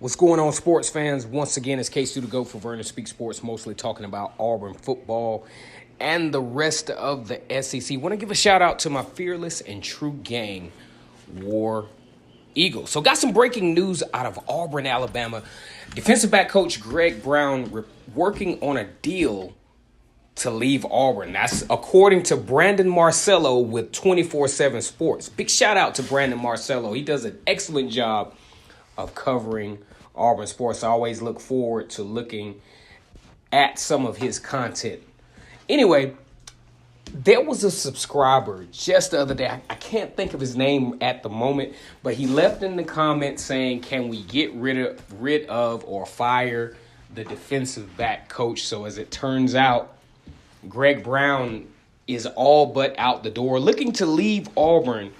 What's going on, sports fans? Once again, it's K2 to go for Vernon Speak Sports, mostly talking about Auburn football and the rest of the SEC. Want to give a shout out to my fearless and true gang, War Eagle. So got some breaking news out of Auburn, Alabama. Defensive back coach Greg Brown working on a deal to leave Auburn. That's according to Brandon Marcello with 24/7 Sports. Big shout out to Brandon Marcello. He does an excellent job of covering Auburn sports. I always look forward to looking at some of his content. Anyway, there was a subscriber just the other day. I can't think of his name at the moment, but he left in the comments saying, can we get rid of or fire the defensive back coach? So as it turns out, Greg Brown is all but out the door, looking to leave Auburn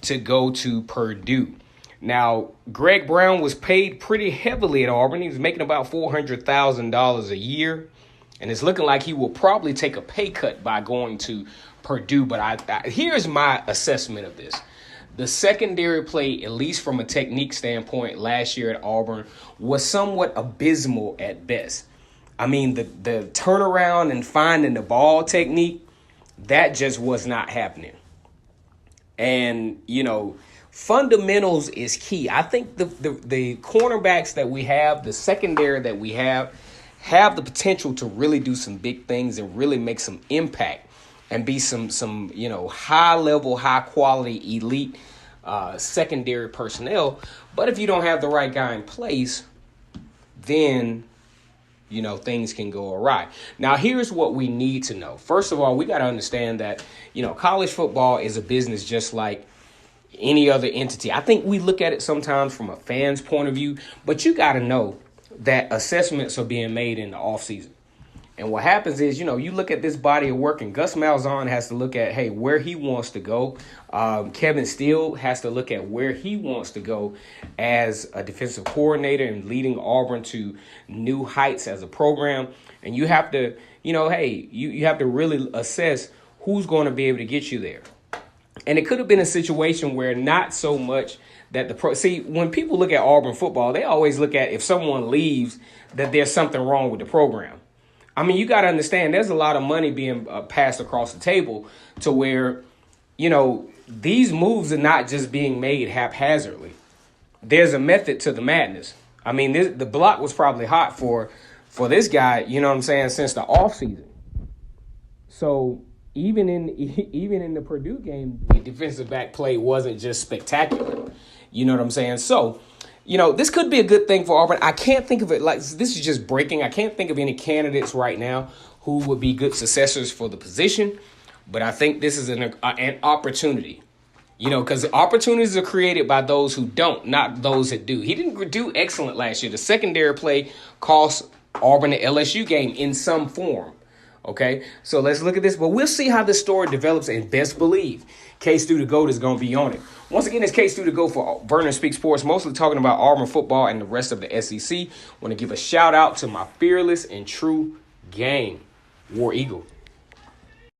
to go to Purdue. Now, Greg Brown was paid pretty heavily at Auburn. He was making about $400,000 a year. And it's looking like he will probably take a pay cut by going to Purdue. But here's my assessment of this. The secondary play, at least from a technique standpoint, last year at Auburn was somewhat abysmal at best. I mean, the turnaround and finding the ball technique, that just was not happening. And, fundamentals is key. I think the cornerbacks that we have, the secondary that we have the potential to really do some big things and really make some impact and be some high level, high quality, elite secondary personnel. But if you don't have the right guy in place, then things can go awry. Now, here's what we need to know. First of all, we got to understand that, college football is a business just like any other entity. I think we look at it sometimes from a fan's point of view, but you got to know that assessments are being made in the offseason. And what happens is, you look at this body of work, and Gus Malzahn has to look at, where he wants to go. Kevin Steele has to look at where he wants to go as a defensive coordinator and leading Auburn to new heights as a program. And you have to, you have to really assess who's going to be able to get you there. And it could have been a situation where not so much that when people look at Auburn football, they always look at if someone leaves that there's something wrong with the program. I mean, you got to understand there's a lot of money being passed across the table to where, these moves are not just being made haphazardly. There's a method to the madness. I mean, the block was probably hot for this guy, since the offseason. So even in the Purdue game, the defensive back play wasn't just spectacular. You know what I'm saying? So, this could be a good thing for Auburn. I can't think of it like this is just breaking. I can't think of any candidates right now who would be good successors for the position. But I think this is an opportunity, because opportunities are created by those who don't, not those that do. He didn't do excellent last year. The secondary play cost Auburn the LSU game in some form. Okay, so let's look at this. But we'll see how this story develops, and best believe K2 to GOAT is going to be on it. Once again, it's K2 to GOAT for Vernon Speak Sports, mostly talking about Auburn football and the rest of the SEC. Want to give a shout out to my fearless and true gang, War Eagle.